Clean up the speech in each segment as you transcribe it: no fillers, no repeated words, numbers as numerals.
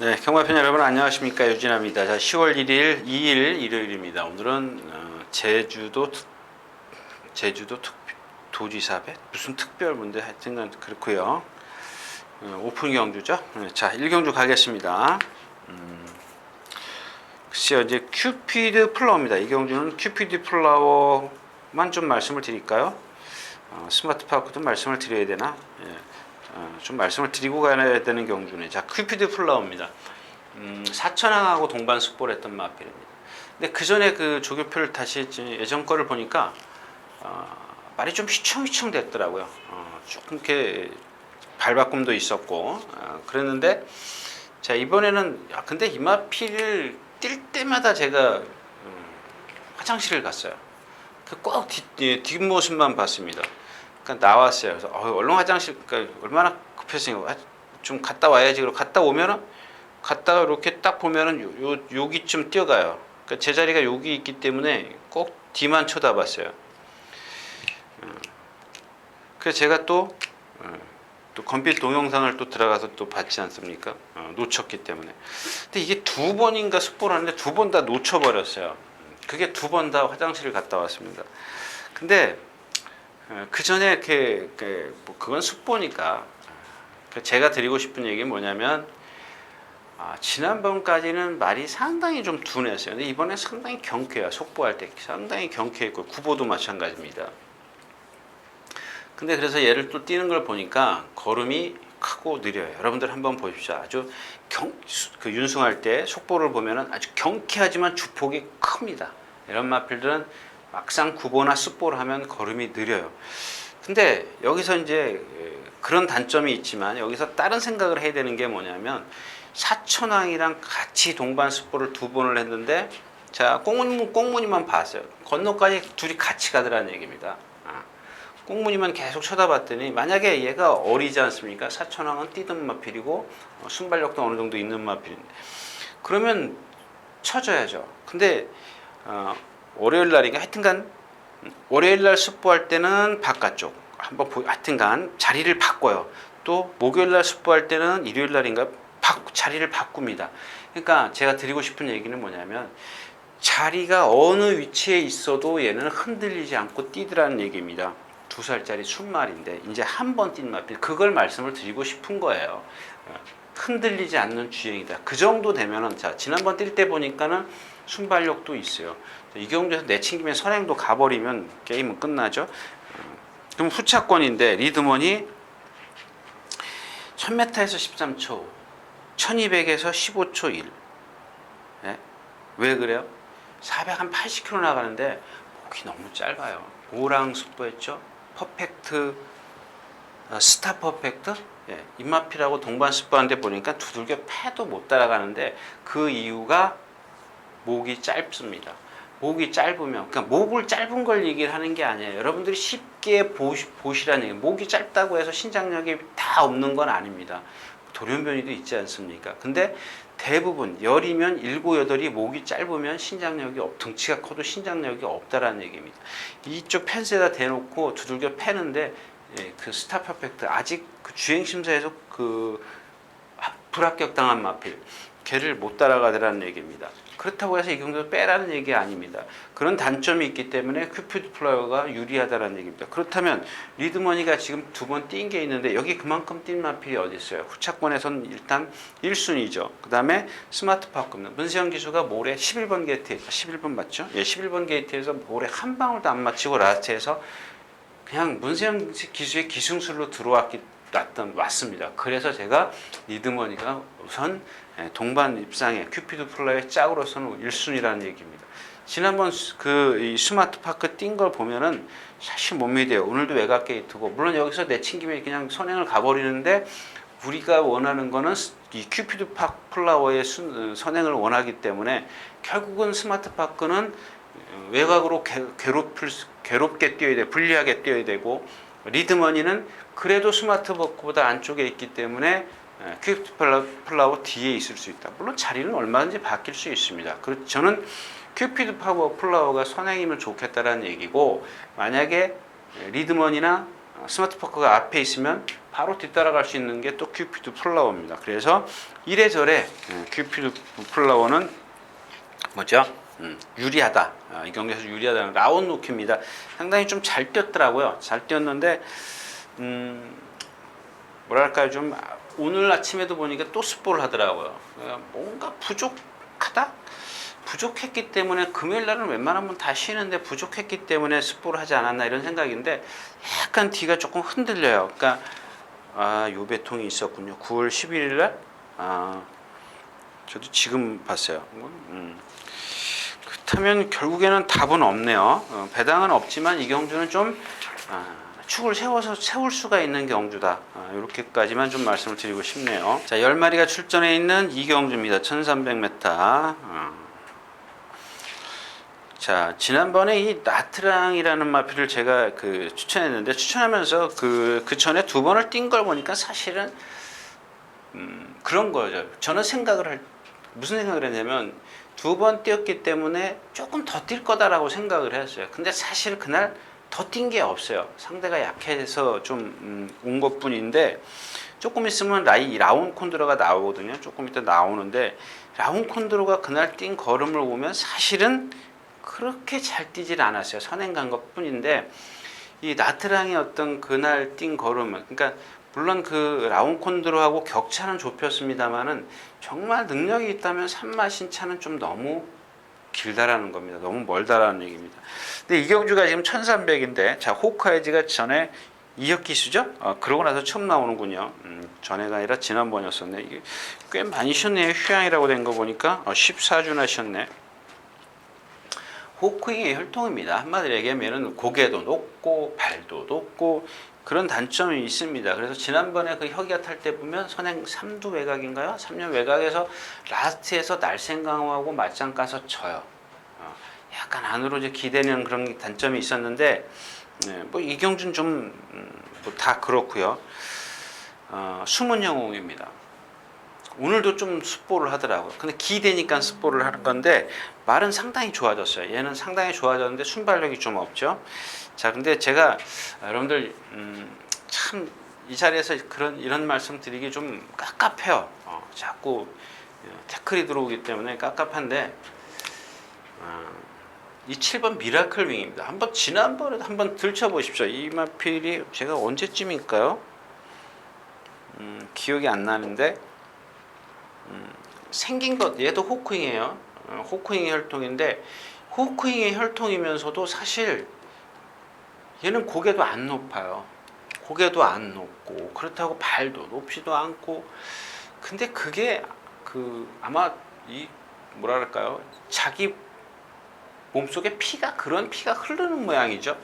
네, 경마편 여러분 안녕하십니까, 유진아입니다. 자, 10월 1일 2일 일요일입니다. 오늘은 제주도 도지사배 무슨 특별문제 하여튼간 그렇고요. 오픈 경주죠. 자, 1경주 가겠습니다. 글쎄요, 이제 큐피드 플라워입니다. 이 경주는 큐피드 플라워만 좀 말씀을 드릴까요? 스마트파크도 말씀을 드려야 되나? 좀 말씀을 드리고 가야 되는 경주네. 자, 큐피드 플라워입니다. 사천항하고 동반 숙보를 했던 마필입니다. 근데 그 전에 그 조교표를 다시 예전 거를 보니까 말이 좀 휘청휘청 됐더라고요. 조금 이렇게 발바꿈도 있었고 그랬는데, 자, 이번에는 근데 이 마필을 뛸 때마다 제가 화장실을 갔어요. 꼭 뒷모습만 봤습니다. 그러니까 나왔어요. 그래서 얼른 화장실, 그러니까 얼마나 급했으니까 좀 갔다 와야지. 그러고 갔다 오면은, 갔다가 이렇게 딱 보면은 여기쯤 뛰어가요. 그러니까 제 자리가 여기 있기 때문에 꼭 뒤만 쳐다봤어요. 그래서 제가 또 건필 동영상을 또 들어가서 또 봤지 않습니까? 놓쳤기 때문에. 근데 이게 두 번인가 숙보를 하는데 두 번 다 놓쳐버렸어요. 그게 두 번 다 화장실을 갔다 왔습니다. 근데 그 전에 그건 숙보니까 제가 드리고 싶은 얘기는 뭐냐면, 지난번까지는 말이 상당히 좀 둔했어요. 근데 이번에 상당히 경쾌해요. 속보할 때 상당히 경쾌했고, 구보도 마찬가지입니다. 근데 그래서 얘를 또 뛰는 걸 보니까 걸음이 크고 느려요. 여러분들 한번 보십시오. 아주 윤승할 때 속보를 보면은 아주 경쾌하지만 주폭이 큽니다. 이런 마필들은 막상 구보나 습보를 하면 걸음이 느려요. 근데 여기서 이제 그런 단점이 있지만 여기서 다른 생각을 해야 되는 게 뭐냐면, 사천왕이랑 같이 동반 습보를 두 번을 했는데, 자, 꽁무니만 봤어요. 건너까지 둘이 같이 가더라는 얘기입니다. 꽁무니만 계속 쳐다봤더니, 만약에 얘가 어리지 않습니까? 사천왕은 뛰던 마필이고 순발력도 어느 정도 있는 마필인데, 그러면 쳐줘야죠. 근데 월요일 날인가 하여튼간 월요일 날 습보할 때는 바깥쪽 한번 하여튼간 자리를 바꿔요. 또 목요일 날 습보할 때는 일요일 날인가 자리를 바꿉니다. 그러니까 제가 드리고 싶은 얘기는 뭐냐면, 자리가 어느 위치에 있어도 얘는 흔들리지 않고 뛰더라는 얘기입니다. 2살짜리 순말인데 이제 한 번 뛴 마필, 그걸 말씀을 드리고 싶은 거예요. 흔들리지 않는 주행이다. 그 정도 되면은, 자, 지난번 뛸 때 보니까는 순발력도 있어요. 이 경주에서 내친김에 선행도 가버리면 게임은 끝나죠. 그럼 후차권인데 리드먼이 1000m에서 13초, 1200에서 15초 1. 네? 왜 그래요? 400 한 80km 나가는데 목이 너무 짧아요. 5랑 숙보했죠. 퍼펙트, 스타 퍼펙트, 입마필하고 동반 숙보하는데 보니까 두들겨 패도 못 따라가는데, 그 이유가 목이 짧습니다. 목이 짧으면, 그러니까 목을 짧은 걸 얘기를 하는 게 아니에요. 여러분들이 쉽게 보시라는 얘기예요. 목이 짧다고 해서 신장력이 다 없는 건 아닙니다. 돌연변이도 있지 않습니까? 근데 대부분 열이면 7, 8이 목이 짧으면 등치가 커도 신장력이 없다라는 얘기입니다. 이쪽 펜스에다 대놓고 두들겨 패는데, 그 스타 퍼펙트 아직 그 주행 심사에서 그 불합격당한 마필, 걔를 못 따라가더라는 얘기입니다. 그렇다고 해서 이 경우도 빼라는 얘기 아닙니다. 그런 단점이 있기 때문에 큐피드 플라워가 유리하다는 얘기입니다. 그렇다면 리드머니가 지금 두 번 뛴 게 있는데, 여기 그만큼 뛴 마필이 어디 있어요? 후차권에선 일단 1순위죠. 그 다음에 스마트파크입니다. 문세영 기수가 모레 11번 게이트에, 11번 맞죠? 11번 게이트에서 모레 한 방울도 안 맞히고 라스트에서 그냥 문세영 기수의 기승술로 왔습니다. 그래서 제가 리드머니가 우선 동반 입상에 큐피드 플라의 짝으로서는 1순위라는 얘기입니다. 지난번 이 스마트파크 뛴 걸 보면은 사실 못 믿어요. 오늘도 외곽 게이트고, 물론 여기서 내친김에 그냥 선행을 가버리는데, 우리가 원하는 거는 이 큐피드 플라워의 선행을 원하기 때문에 결국은 스마트파크는 외곽으로 괴롭게 뛰어야 돼, 불리하게 뛰어야 되고, 리드머니는 그래도 스마트파크보다 안쪽에 있기 때문에 큐피드 플라워 뒤에 있을 수 있다. 물론 자리는 얼마든지 바뀔 수 있습니다. 저는 큐피드 플라워가 선행이면 좋겠다라는 얘기고, 만약에 리드먼이나 스마트파크가 앞에 있으면 바로 뒤따라갈 수 있는 게 또 큐피드 플라워입니다. 그래서 이래저래 큐피드 플라워는 뭐죠? 유리하다. 이 경기에서 유리하다는 라운 노키입니다. 상당히 좀 잘 뛰었더라고요. 잘 뛰었는데 뭐랄까요, 좀 오늘 아침에도 보니까 또 스포를 하더라고요. 뭔가 부족하다? 부족했기 때문에 금요일 날은 웬만하면 다 쉬는데 부족했기 때문에 스포를 하지 않았나 이런 생각인데 약간 뒤가 조금 흔들려요. 그러니까 요 배통이 있었군요. 9월 11일 날 저도 지금 봤어요. 그렇다면 결국에는 답은 없네요. 배당은 없지만 이 경주는 좀 축을 세울 수가 있는 경주다. 이렇게까지만 좀 말씀을 드리고 싶네요. 자, 10마리가 출전해 있는 이 경주입니다. 1300m. 자, 지난번에 이 나트랑이라는 마필을 제가 추천했는데, 추천하면서 그 전에 두 번을 뛴 걸 보니까 사실은 그런 거죠. 저는 무슨 생각을 했냐면, 두 번 뛰었기 때문에 조금 더 뛸 거다라고 생각을 했어요. 근데 사실 그날 더 뛴 게 없어요. 상대가 약해서 좀 온 것뿐인데, 조금 있으면 라운 콘드로가 나오거든요. 조금 이따 나오는데, 라운 콘드로가 그날 뛴 걸음을 보면 사실은 그렇게 잘 뛰질 않았어요. 선행 간 것뿐인데, 이 나트랑의 어떤 그날 뛴 걸음은, 그러니까 물론 그 라운 콘드로하고 격차는 좁혔습니다만은 정말 능력이 있다면 산마신차는 좀 너무 길다라는 겁니다. 너무 멀다라는 얘기입니다. 근데 이 경주가 지금 1300인데, 자, 호크아이즈가 전에 2억 기수죠? 그러고 나서 처음 나오는군요. 전에가 아니라 지난번이었었네. 이게 꽤 많이 쉬었네요. 휴양이라고 된 거 보니까 14주나 쉬었네. 호크윙의 혈통입니다. 한마디로 얘기하면 고개도 높고 발도 높고 그런 단점이 있습니다. 그래서 지난번에 그 혁이가 탈 때 보면 선행 3두 외곽인가요? 3년 외곽에서 라스트에서 날쌘 강호하고 맞짱 까서 져요. 약간 안으로 이제 기대는 그런 단점이 있었는데, 뭐 이경준 좀 뭐 다 그렇고요. 숨은 영웅입니다. 오늘도 좀 습보를 하더라고요. 근데 기대니까 습보를 하는 건데 말은 상당히 좋아졌어요. 얘는 상당히 좋아졌는데 순발력이 좀 없죠. 자, 근데 제가 여러분들 참 이 자리에서 이런 말씀 드리기 좀 깝깝해요. 자꾸 태클이 들어오기 때문에 깝깝한데 이 7번 미라클 윙입니다. 지난번에도 한번 들춰보십시오. 이 마필이 제가 언제쯤일까요? 기억이 안 나는데 생긴 것, 얘도 호크윙이에요. 호크윙의 혈통인데, 호크윙의 혈통이면서도 사실 얘는 고개도 안 높아요. 고개도 안 높고, 그렇다고 발도 높지도 않고, 근데 그게 아마 뭐랄까요, 자기 몸속에 그런 피가 흐르는 모양이죠.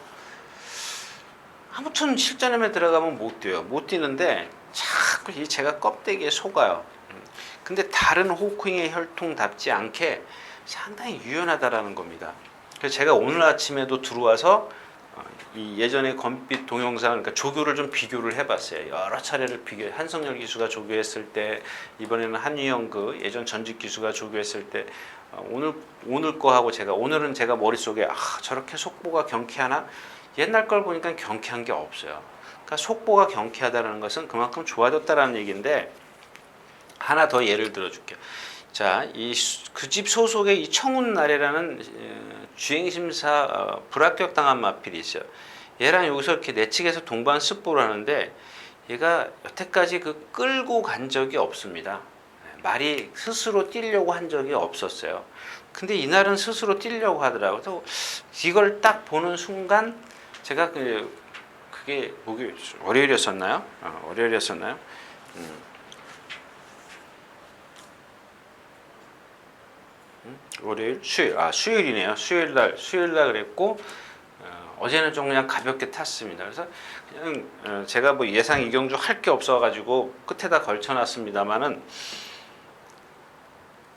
아무튼 실전에 들어가면 못 뛰어요. 못 뛰는데 자꾸 제가 껍데기에 속아요. 근데 다른 호크윙의 혈통답지 않게 상당히 유연하다라는 겁니다. 그래서 제가 오늘 아침에도 들어와서 이 예전에 검빛 동영상, 그러니까 조교를 좀 비교를 해봤어요. 여러 차례를 한성열 기수가 조교했을 때, 이번에는 한유영 예전 전직 기수가 조교했을 때, 오늘 거하고 오늘은 제가 머릿속에 저렇게 속보가 경쾌하나? 옛날 걸 보니까 경쾌한 게 없어요. 그러니까 속보가 경쾌하다는 것은 그만큼 좋아졌다라는 얘기인데, 하나 더 예를 들어줄게요. 자, 그 집 소속의 이 청운나래라는 주행심사 불합격 당한 마필이 있어요. 얘랑 여기서 이렇게 내측에서 동반 습보를 하는데, 얘가 여태까지 끌고 간 적이 없습니다. 말이 스스로 뛰려고 한 적이 없었어요. 근데 이날은 스스로 뛰려고 하더라고요. 그래서 이걸 딱 보는 순간 제가 그게 월요일이었었나요? 월요일이었었나요? 월요일, 수요일이네요. 수요일 날 그랬고, 어제는 좀 그냥 가볍게 탔습니다. 그래서 그냥 제가 뭐 예상 이경주 할 게 없어가지고 끝에다 걸쳐놨습니다만은,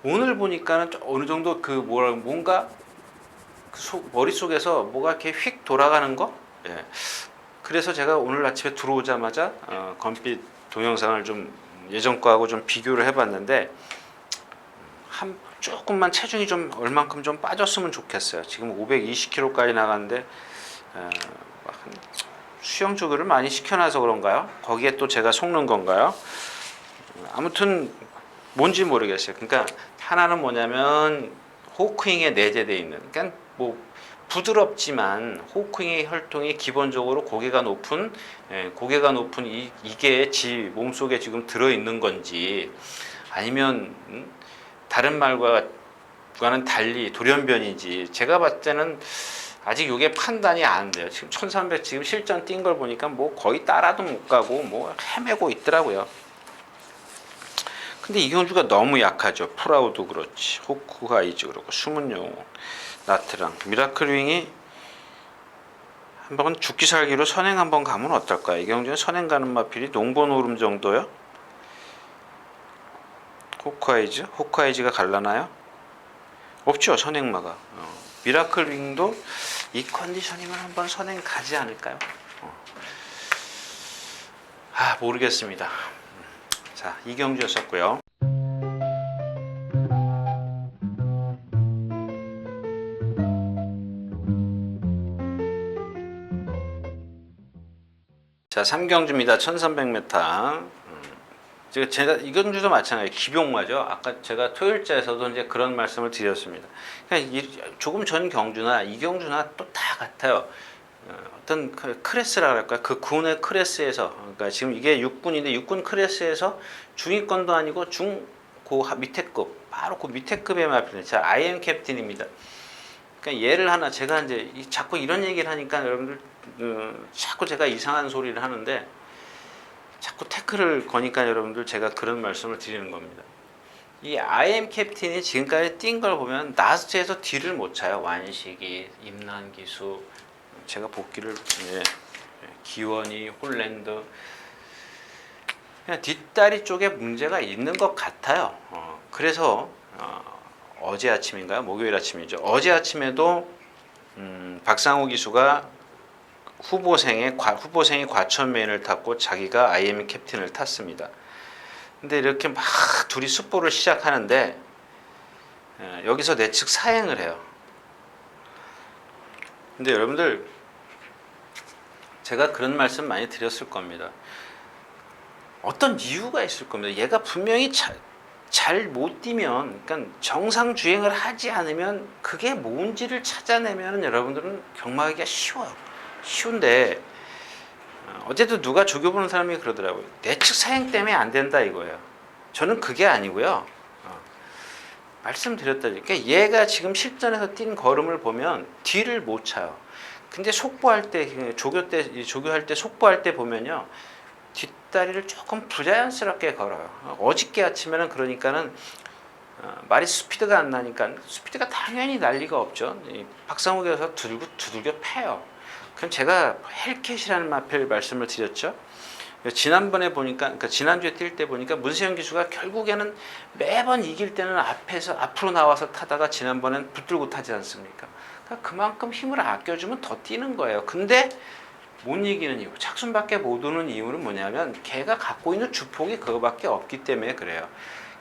오늘 보니까는 어느 정도 뭔가 머릿속에서 뭐가 이렇게 휙 돌아가는 거? 예. 그래서 제가 오늘 아침에 들어오자마자 검빛 동영상을 좀 예전 거하고 좀 비교를 해봤는데, 조금만 체중이 좀 얼만큼 좀 빠졌으면 좋겠어요. 지금 520kg까지 나갔는데 한 수영 조교를 많이 시켜놔서 그런가요? 거기에 또 제가 속는 건가요? 아무튼 뭔지 모르겠어요. 그러니까 하나는 뭐냐면 호크윙에 내재되어 있는, 그러니까 뭐 부드럽지만 호크윙의 혈통이 기본적으로 고개가 높은, 고개가 높은 이게 지 몸속에 지금 들어 있는 건지, 아니면 다른 말과는 달리 돌연변이지. 제가 봤을 때는 아직 이게 판단이 안 돼요. 지금 1300 지금 실전 뛴 걸 보니까 뭐 거의 따라도 못 가고 뭐 헤매고 있더라고요. 근데 이경주가 너무 약하죠. 프라우도 그렇지, 호크아이즈 그렇고, 숨은 영웅, 나트랑, 미라클윙이 한번 죽기 살기로 선행 한번 가면 어떨까? 이경주는 선행 가는 마필이 농번 오름 정도요? 호크아이즈가 갈라나요? 없죠, 선행마가. 미라클윙도 이 컨디션이면 한번 선행 가지 않을까요? 모르겠습니다. 자, 이경주였었고요. 자, 3경주입니다. 1300m. 제가 이경주도 마찬가지 기병마죠. 아까 제가 토요일자에서도 이제 그런 말씀을 드렸습니다. 그러니까 조금 전 경주나 이 경주나 또 다 같아요. 어떤 클래스라 그럴까요? 그 군의 클래스에서, 그러니까 지금 이게 육군인데 육군 클래스에서 중위권도 아니고 고 밑에급, 바로 그 밑에급의 마필. 자, IM 캡틴입니다. 그러니까 예를 하나, 제가 이제 자꾸 이런 얘기를 하니까 여러분들 자꾸 제가 이상한 소리를 하는데, 자꾸 태클을 거니까 여러분들 제가 그런 말씀을 드리는 겁니다. 이 IM 캡틴이 지금까지 뛴 걸 보면 나스트에서 뒤를 못 차요. 완식이, 임난기수, 제가 복귀를, 기원이, 홀랜드, 그냥 뒷다리 쪽에 문제가 있는 것 같아요. 그래서 어제 아침인가요? 목요일 아침이죠. 어제 아침에도 박상호 기수가 후보생이 과천메인을 탔고 자기가 IM 캡틴을 탔습니다. 근데 이렇게 막 둘이 숫보를 시작하는데 여기서 내 측 사행을 해요. 근데 여러분들 제가 그런 말씀 많이 드렸을 겁니다. 어떤 이유가 있을 겁니다. 얘가 분명히 잘 못 뛰면, 그러니까 정상 주행을 하지 않으면 그게 뭔지를 찾아내면 여러분들은 경마하기가 쉬운데 어제도 누가 조교 보는 사람이 그러더라고요. 내 측 사행 때문에 안 된다 이거예요. 저는 그게 아니고요. 말씀드렸다니까 얘가 지금 실전에서 뛴 걸음을 보면 뒤를 못 차요. 근데 속보할 때, 조교할 때 속보할 때 보면요, 뒷다리를 조금 부자연스럽게 걸어요. 어저께 아침에는 그러니까는 말이 스피드가 안 나니까, 스피드가 당연히 날 리가 없죠. 박상욱 교사 두들겨 패요. 그럼 제가 헬캣이라는 마필 말씀을 드렸죠. 지난번에 보니까, 그러니까 지난주에 뛸 때 보니까 문세영 기수가 결국에는 매번 이길 때는 앞으로 나와서 타다가 지난번엔 붙들고 타지 않습니까? 그러니까 그만큼 힘을 아껴주면 더 뛰는 거예요. 근데 못 이기는 이유, 착순밖에 못 오는 이유는 뭐냐면 걔가 갖고 있는 주폭이 그거밖에 없기 때문에 그래요.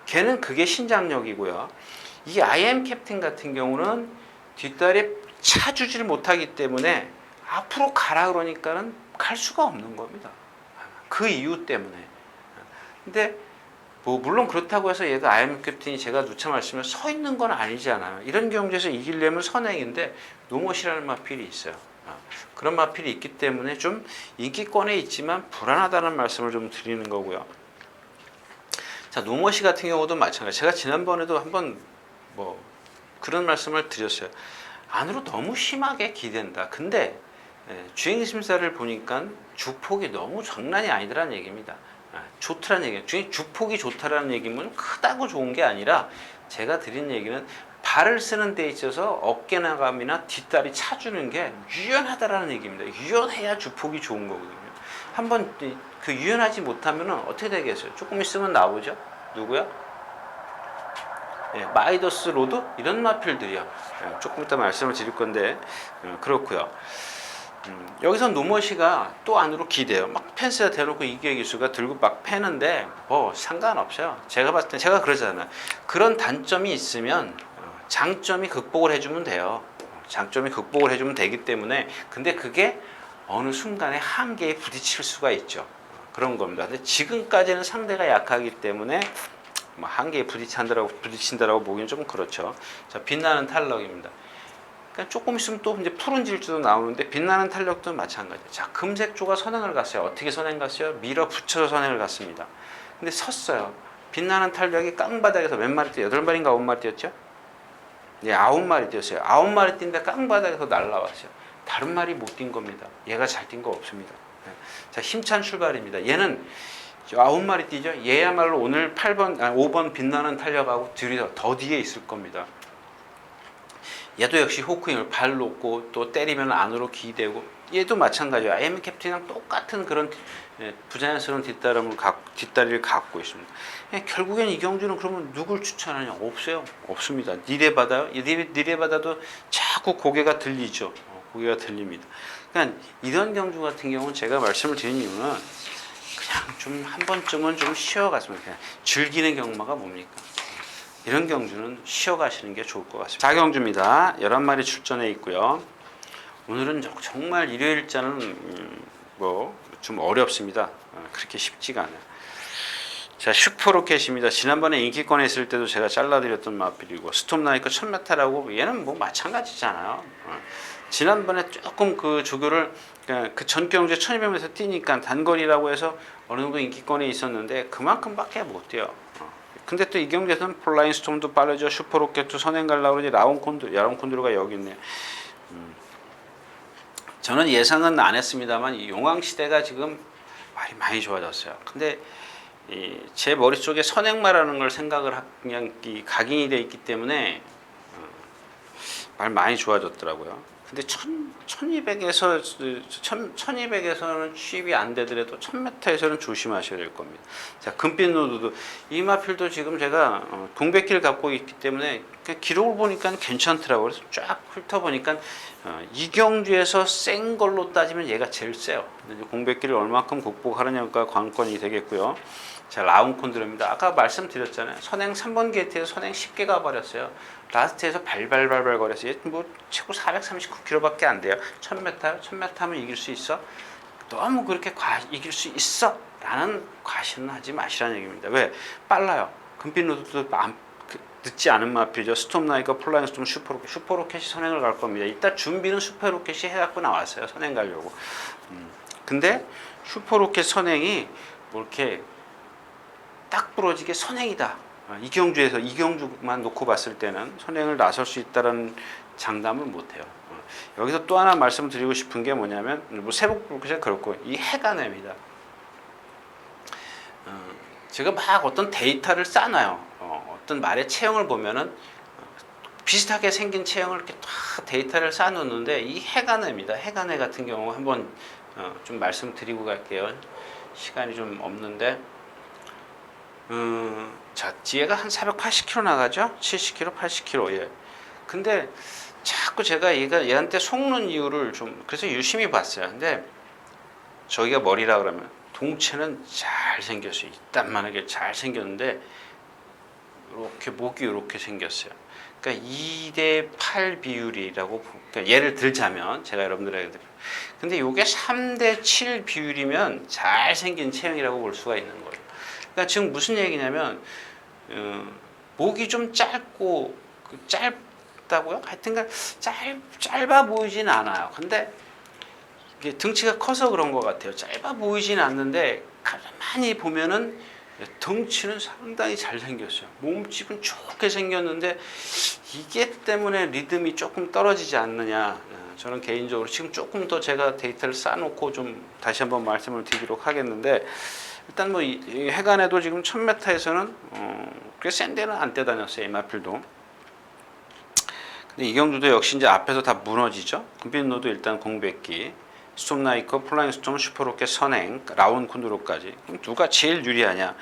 걔는 그게 신장력이고요. 이 IM 캡틴 같은 경우는 뒷다리에 차주지를 못하기 때문에 앞으로 가라 그러니까는 갈 수가 없는 겁니다. 그 이유 때문에. 근데 뭐 물론 그렇다고 해서 얘가 IM 캡틴이, 제가 누차 말씀을 서 있는 건 아니잖아요. 이런 경주에서 이기려면 선행인데 노못이라는 마필이 있어요. 그런 마필이 있기 때문에 좀 인기권에 있지만 불안하다는 말씀을 좀 드리는 거고요. 자, 노모시 같은 경우도 마찬가지. 제가 지난번에도 한번 뭐 그런 말씀을 드렸어요. 안으로 너무 심하게 기댄다. 근데 주행 심사를 보니까 주폭이 너무 장난이 아니더라는 얘기입니다. 좋더라는 얘기예요. 주폭이 좋다라는 얘기는 크다고 좋은 게 아니라, 제가 드린 얘기는 발을 쓰는 데 있어서 어깨 나감이나 뒷다리 차주는 게 유연하다라는 얘기입니다. 유연해야 주폭이 좋은 거거든요. 한번 그 유연하지 못하면 어떻게 되겠어요? 조금 있으면 나오죠. 누구요? 마이더스 로드 이런 마필들이요. 조금 이따 말씀을 드릴 건데 그렇고요. 여기서 노머시가 또 안으로 기대요. 막 펜스에 대놓고 이기의 기수가 들고 막 패는데 뭐 상관없어요. 제가 봤을 때 제가 그러잖아요. 그런 단점이 있으면 장점이 극복을 해주면 돼요. 장점이 극복을 해주면 되기 때문에. 근데 그게 어느 순간에 한계에 부딪힐 수가 있죠. 그런 겁니다. 근데 지금까지는 상대가 약하기 때문에 뭐 한계에 부딪힌다라고 보기는 좀 그렇죠. 자, 빛나는 탈럭입니다. 그러니까 조금 있으면 또 이제 푸른 질주도 나오는데 빛나는 탄력도 마찬가지예요. 자, 금색조가 선행을 갔어요. 어떻게 선행 갔어요? 밀어붙여서 선행을 갔습니다. 근데 섰어요. 빛나는 탄력이 깡바닥에서 몇 마리 뛰어? 8마리인가 9마리 뛰었죠? 네, 9마리 뛰었어요. 9마리 뛴데 깡바닥에서 날라왔어요. 다른 말이 못 뛴 겁니다. 얘가 잘 뛴 거 없습니다. 네. 자, 힘찬 출발입니다. 얘는 9마리 뛰죠? 얘야말로 오늘 5번 빛나는 탄력하고 더 뒤에 있을 겁니다. 얘도 역시 호크힘을 발 놓고 또 때리면 안으로 기대고 얘도 마찬가지예요. 아이엠 캡틴이랑 똑같은 그런 부자연스러운 뒷다리를 갖고 있습니다. 결국엔 이경주는 그러면 누굴 추천하냐? 없어요. 없습니다. 니레바다도 자꾸 고개가 들리죠. 고개가 들립니다. 그러니까 이런 경주 같은 경우는 제가 말씀을 드린 이유는 그냥 좀 한 번쯤은 좀 쉬어갔으면 그냥 즐기는 경마가 뭡니까? 이런 경주는 쉬어가시는 게 좋을 것 같습니다. 4경주입니다. 11마리 출전해 있고요. 오늘은 정말 일요일자는 뭐 좀 어렵습니다. 그렇게 쉽지가 않아요. 자, 슈퍼로켓입니다. 지난번에 인기권에 있을 때도 제가 잘라드렸던 마필이고 스톰나이커 1000m라고 얘는 뭐 마찬가지잖아요. 지난번에 조금 그 조교를 그 전경주에 1200m 뛰니까 단거리라고 해서 어느 정도 인기권에 있었는데 그만큼밖에 못 뛰어요. 근데 또 이 경기에서는 폴라인 스톰도 빠르죠. 슈퍼로켓도 선행 가려고 그러지. 야론콘드로가 여기 있네요. 저는 예상은 안 했습니다만 이 용왕시대가 지금 말이 많이 좋아졌어요. 근데 제 머릿속에 선행마라는 걸 생각을 그냥 각인이 되어 있기 때문에 말 많이 좋아졌더라고요. 근데 1200에서는 취입이 안 되더라도 1000m에서는 조심하셔야 될 겁니다. 자, 금빛 노드도 이 마필도 지금 제가 공백기를 갖고 있기 때문에 기록을 보니까 괜찮더라고요. 그래서 쫙 훑어보니까 이경주에서 센 걸로 따지면 얘가 제일 세요. 공백기를 얼마큼 극복하느냐가 관건이 되겠고요. 자, 라운콘드로입니다. 아까 말씀드렸잖아요. 선행 3번 게이트에서 선행 쉽게 가버렸어요. 라스트에서 발발발발 거렸어요. 뭐 최고 439km밖에 안 돼요. 1000m 하면 이길 수 있어? 너무 그렇게 이길 수 있어? 라는 과신은 하지 마시라는 얘기입니다. 왜? 빨라요. 금빛 로드도 늦지 않은 마필이죠. 스톰나이커, 폴라인 스톰, 슈퍼로켓이 선행을 갈 겁니다. 이따 준비는 슈퍼로켓이 해갖고 나왔어요. 선행 가려고. 근데 슈퍼로켓 선행이 뭐 이렇게 딱 부러지게 선행이다. 이경주만 놓고 봤을 때는 선행을 나설 수 있다는 장담을 못해요. 여기서 또 하나 말씀드리고 싶은 게 뭐냐면 뭐 세복불급이 그렇고 이 해가냅니다. 제가 막 어떤 데이터를 쌓아놔요. 어떤 말의 체형을 보면은 비슷하게 생긴 체형을 이렇게 다 데이터를 쌓아놓는데 이 해가냅니다. 해가내 같은 경우 한번 좀 말씀드리고 갈게요. 시간이 좀 없는데. 자, 뒤에가 한 480km 나가죠? 70km, 80km. 예. 근데 자꾸 제가 얘한테 속는 이유를 좀 그래서 유심히 봤어요. 근데 저기가 머리라 그러면 동체는 잘 생겼어요. 이딴만하게 잘 생겼는데 이렇게 목이 이렇게 생겼어요. 그러니까 2대8 비율이라고 그러니까 예를 들자면 제가 여러분들에게 근데 이게 3대7 비율이면 잘 생긴 체형이라고 볼 수가 있는 거예요. 그러니까 지금 무슨 얘기냐면 목이 좀 짧고 짧다고요? 하여튼간 짧아 보이진 않아요. 근데 이게 등치가 커서 그런 것 같아요. 짧아 보이진 않는데 가만히 보면은 덩치는 상당히 잘 생겼어요. 몸집은 좋게 생겼는데 이게 때문에 리듬이 조금 떨어지지 않느냐. 저는 개인적으로 지금 조금 더 제가 데이터를 쌓아놓고 좀 다시 한번 말씀을 드리도록 하겠는데 일단 뭐 이 해관에도 지금 1000m에서는 꽤 센 데는 안 떼다녔어요. 이 마필도. 근데 이경주도 역시 이제 앞에서 다 무너지죠. 금빛노도 일단 공백기, 스톰나이커, 플라잉 스톰, 슈퍼로켓 선행, 라운콘드로까지. 그럼 누가 제일 유리하냐?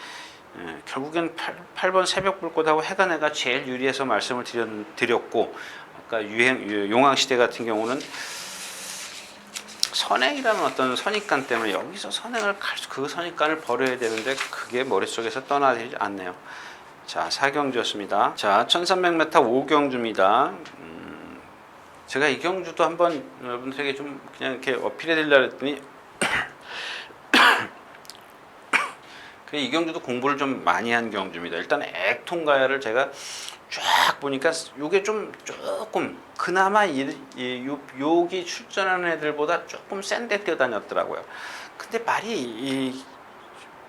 결국엔 8번 새벽불꽃하고 해관에가 제일 유리해서 말씀을 드렸고 아까 용왕시대 같은 경우는 선행이라는 어떤 선입관 때문에 여기서 그 선입관을 버려야 되는데 그게 머릿속에서 떠나지 않네요. 자, 4경주였습니다. 자, 1300m 5경주입니다. 제가 이 경주도 한번 여러분들에게 좀 그냥 이렇게 어필해 드리려고 했더니 그 이 경주도 공부를 좀 많이 한 경주입니다. 일단 액통가야를 제가 쫙 보니까 요게 좀 조금 그나마 여기 출전하는 애들보다 조금 센데 뛰어다녔더라고요. 근데 말이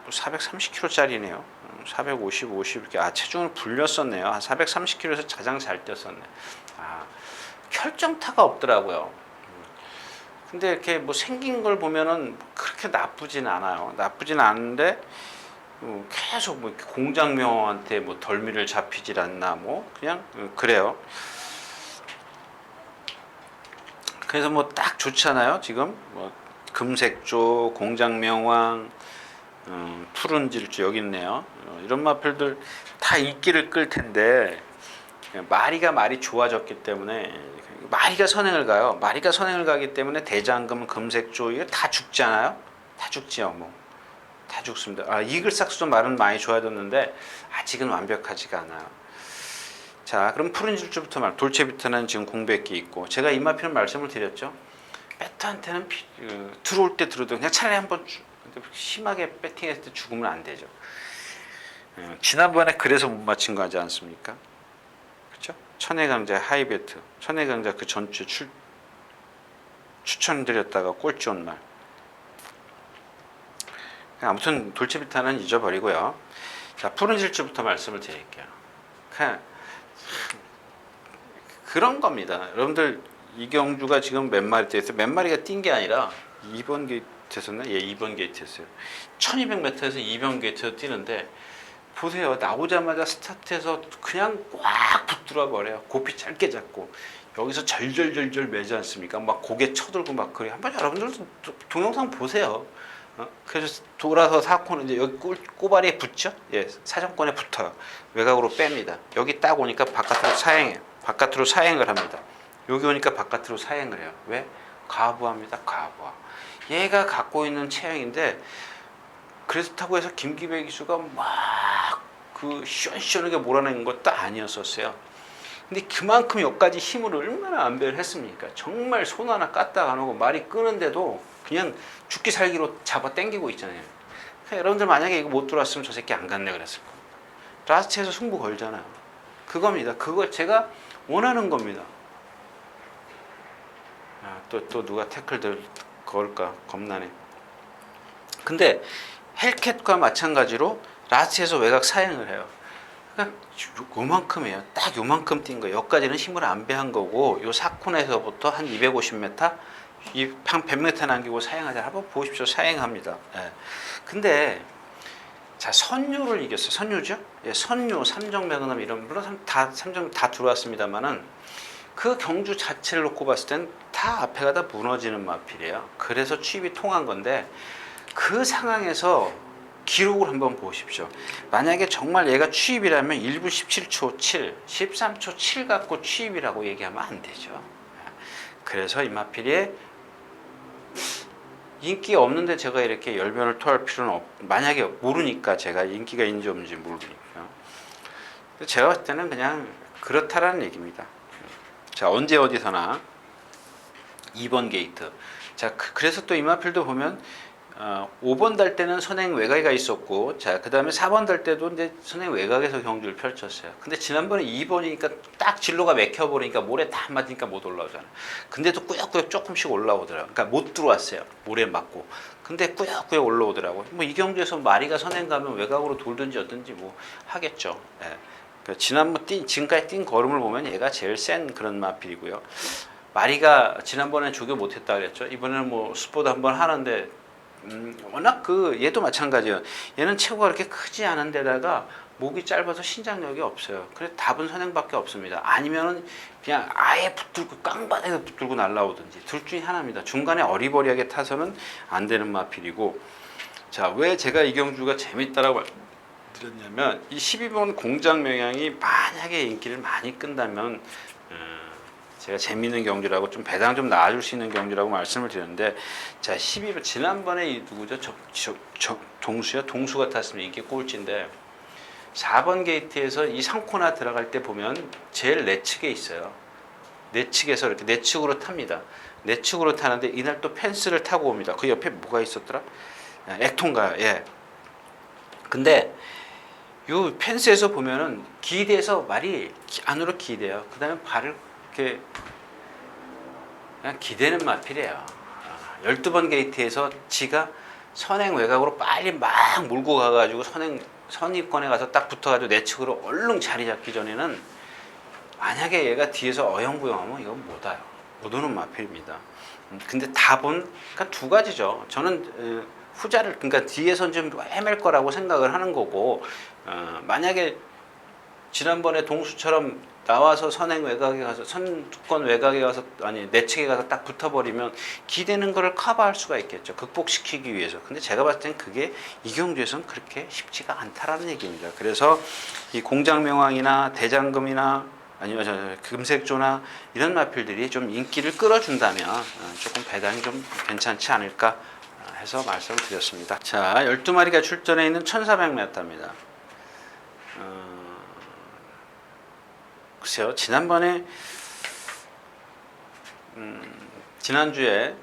430kg짜리네요. 450, 50 이렇게 체중을 불렸었네요. 한 430kg에서 가장 잘 뛰었었네. 결정타가 없더라고요. 근데 이렇게 뭐 생긴 걸 보면은 그렇게 나쁘진 않아요. 나쁘진 않은데 계속 뭐 공장명한테 뭐 덜미를 잡히질 않나 뭐 그냥 그래요. 그래서 뭐 딱 좋잖아요. 지금 뭐 금색조, 공장명왕, 푸른 질주 여기 있네요. 이런 마필들 다 인기를 끌 텐데 말이 좋아졌기 때문에 마리가 선행을 가요. 마리가 선행을 가기 때문에 대장금, 금색조 이거 다 죽잖아요. 다 죽지요. 뭐 다 죽습니다. 이글삭스도 말은 많이 좋아졌는데 아직은 완벽하지가 않아요. 자, 그럼 푸른 질주부터 돌체비터는 지금 공백기 있고 제가 이마피는 말씀을 드렸죠. 배트한테는 들어올 때 들어도 그냥 차라리 한번 심하게 배팅했을 때 죽으면 안 되죠. 지난번에 그래서 못 맞힌 거 하지 않습니까? 그렇죠? 천혜강자 하이베트, 천혜강자 그 전주 추천드렸다가 꼴찌 온 말. 아무튼 돌체비타는 잊어버리고요. 자, 푸른 질주부터 말씀을 드릴게요. 그런 겁니다. 여러분들 이경주가 지금 몇 마리 뛰었어요? 몇 마리가 뛴 게 아니라 2번 게이트였었나? 예, 2번 게이트였어요. 1200m에서 2번 게이트에서 뛰는데 보세요. 나오자마자 스타트에서 그냥 꽉 붙들어 버려요. 고삐 짧게 잡고 여기서 절절절절 매지 않습니까? 막 고개 쳐들고 막 그래. 한번 여러분들도 동영상 보세요. 그래서 돌아서 사코는 이제 여기 꼬바리에 붙죠? 예, 사정권에 붙어요. 외곽으로 뺍니다. 여기 딱 오니까 바깥으로 사행해요. 바깥으로 사행을 합니다. 여기 오니까 바깥으로 사행을 해요. 왜? 가부합니다. 가부하. 얘가 갖고 있는 체형인데 그렇다고 해서 김기배 기수가 막 그 시원시원하게 몰아내는 것도 아니었었어요. 근데 그만큼 여기까지 힘을 얼마나 안배를 했습니까? 정말 손 하나 까딱 안 하고 말이 끄는데도 그냥 죽기 살기로 잡아 당기고 있잖아요. 그러니까 여러분들 만약에 이거 못 들어왔으면 저 새끼 안 갔네 그랬을 거예요. 라스트에서 승부 걸잖아요. 그겁니다. 그걸 제가 원하는 겁니다. 또 누가 태클들 걸까 겁나네. 근데 헬캣과 마찬가지로 라스트에서 외곽 사행을 해요. 그러니까 요만큼이에요. 딱 요만큼 뛴 거예요. 여기까지는 힘을 안배한 거고 요 사콘에서부터 한 250m 한 100m 남기고 사행하자. 한번 보십시오. 사행합니다. 예. 근데 자, 선유를 이겼어요. 선유죠? 예, 선유, 삼정매그넘 이런 물론 삼정 다 들어왔습니다만은 그 경주 자체를 놓고 봤을 땐 다 앞에가 다 무너지는 마필이에요. 그래서 취입이 통한 건데 그 상황에서 기록을 한번 보십시오. 만약에 정말 얘가 취입이라면 1분 17초 7, 13초 7 갖고 취입이라고 얘기하면 안 되죠. 그래서 이 마필이 인기 없는데 제가 이렇게 열변을 토할 필요는 만약에 모르니까 제가 인기가 있는지 없는지 모르니까. 제가 봤을 때는 그냥 그렇다라는 얘기입니다. 자, 언제 어디서나 2번 게이트. 자, 그래서 또 이마필도 보면 5번 달 때는 선행 외곽에 있었고, 자, 그 다음에 4번 달 때도 이제 선행 외곽에서 경주를 펼쳤어요. 근데 지난번에 2번이니까 딱 진로가 맥혀버리니까 모래 다 맞으니까 못 올라오잖아요. 근데도 꾸역꾸역 조금씩 올라오더라고요. 그러니까 못 들어왔어요. 모래 맞고. 근데 꾸역꾸역 올라오더라고요. 뭐 이 경주에서 마리가 선행 가면 외곽으로 돌든지 어든지 뭐 하겠죠. 예. 그러니까 지금까지 뛴 걸음을 보면 얘가 제일 센 그런 마필이고요. 마리가 지난번에 조교 못했다 그랬죠. 이번에는 뭐 스포도 한번 하는데 워낙 얘도 마찬가지예요. 얘는 체구가 그렇게 크지 않은 데다가 목이 짧아서 신장력이 없어요. 그래서 답은 선행밖에 없습니다. 아니면은 그냥 아예 붙들고 깡바닥에 붙들고 날라오든지 둘 중에 하나입니다. 중간에 어리버리하게 타서는 안 되는 마필이고. 자, 왜 제가 이경주가 재밌다라고 드렸냐면 이 12번 공장 명향이 만약에 인기를 많이 끈다면 제가 재미있는 경주라고 좀 배당 좀 나아줄 수 있는 경주라고 말씀을 드렸는데, 자, 12번 지난번에 이 누구죠? 동수요? 동수가 탔으면 이게 꼴찌인데 4번 게이트에서 이 3코너 들어갈 때 보면 제일 내측에 있어요. 내측에서 이렇게 내측으로 탑니다. 내측으로 타는데 이날 또 펜스를 타고 옵니다. 그 옆에 뭐가 있었더라? 액토인가? 예. 근데 요 펜스에서 보면은 기대서 말이 안으로 기대요. 그 다음에 발을 이렇게 그냥 기대는 마필이에요. 12번 게이트에서 지가 선행 외곽으로 빨리 막 몰고 가가지고 선입권에 가서 딱 붙어가지고 내측으로 얼른 자리 잡기 전에는 만약에 얘가 뒤에서 어영부영하면 이건 못 와요. 못 오는 마필입니다. 근데 답은 그러니까 두 가지죠. 저는 후자를 그러니까 뒤에선 좀 헤맬 거라고 생각을 하는 거고 만약에 지난번에 동수처럼 나와서 선행 외곽에 가서 선두권 외곽에 가서 아니 내측에 가서 딱 붙어버리면 기대는 거를 커버할 수가 있겠죠. 극복시키기 위해서. 근데 제가 봤을 땐 그게 이경주에서는 그렇게 쉽지가 않다라는 얘기입니다. 그래서 이 공장명왕이나 대장금이나 아니면 금색조나 이런 마필들이 좀 인기를 끌어준다면 조금 배당이 좀 괜찮지 않을까 해서 말씀을 드렸습니다. 자, 12마리가 출전해 있는 1400m입니다. 글쎄요, 지난번에 지난주에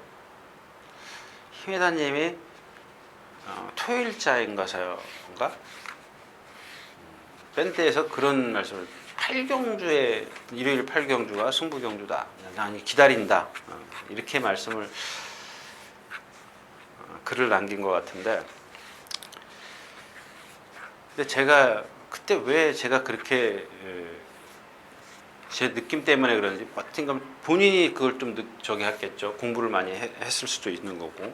힘회단님이 토요일자인가서요, 뭔가 밴드에서 그런 말씀을 8경주에 일요일 8경주가 승부경주다. 아니 기다린다. 이렇게 말씀을 글을 남긴 것 같은데 근데 제가 그때 왜 제가 그렇게 제 느낌 때문에 그런지 어떤가 본인이 그걸 좀 저기 했겠죠. 공부를 많이 했을 수도 있는 거고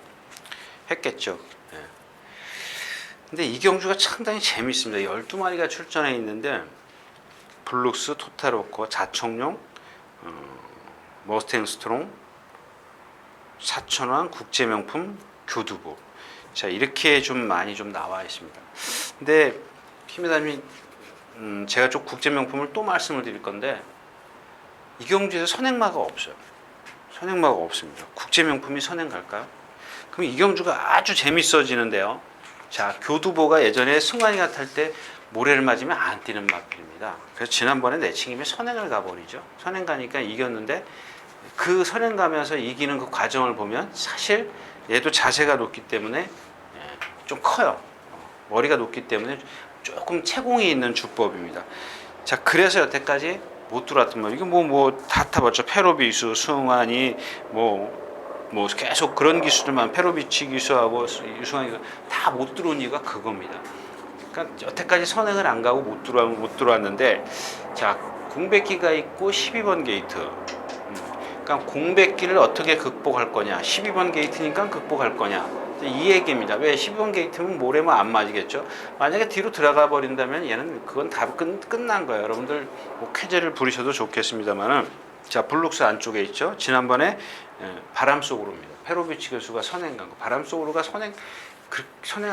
했겠죠. 예. 근데 이 경주가 상당히 재밌습니다. 12마리가 출전해 있는데 블룩스, 토탈워커, 자청룡, 머스탱 스트롱, 사천왕, 국제명품, 교두보. 자 이렇게 좀 많이 좀 나와 있습니다. 근데 힘회장님이 제가 좀 국제명품을 또 말씀을 드릴 건데 이 경주에서 선행마가 없어요. 선행마가 없습니다. 국제명품이 선행 갈까요? 그럼 이 경주가 아주 재밌어지는데요. 자 교두보가 예전에 승환이가 탈 때 모래를 맞으면 안 뛰는 마필입니다. 그래서 지난번에 내칭이면 선행을 가버리죠. 선행 가니까 이겼는데 그 선행 가면서 이기는 그 과정을 보면 사실 얘도 자세가 높기 때문에 좀 커요. 머리가 높기 때문에 조금 채공이 있는 주법입니다. 자 그래서 여태까지 못 들어왔던 말 이게 뭐 다 타봤죠. 페로비수, 승환이 뭐 계속 그런 기수들만 페로비치 기수하고 유승환이 다 못 들어온 이유가 그겁니다. 그러니까 여태까지 선행을 안 가고 못 들어왔는데 자 공백기가 있고 12번 게이트 그러니까 공백기를 어떻게 극복할 거냐 12번 게이트니까 극복할 거냐 이 얘기입니다. 왜 12번 게이트면 모래면 안 맞이겠죠. 만약에 뒤로 들어가 버린다면 얘는 그건 다 끝난 거예요. 여러분들 뭐 쾌재를 부리셔도 좋겠습니다만은 자 블룩스 안쪽에 있죠. 지난번에 바람 속으로입니다. 페로비치 교수가 선행 간 거 바람 속으로가 선행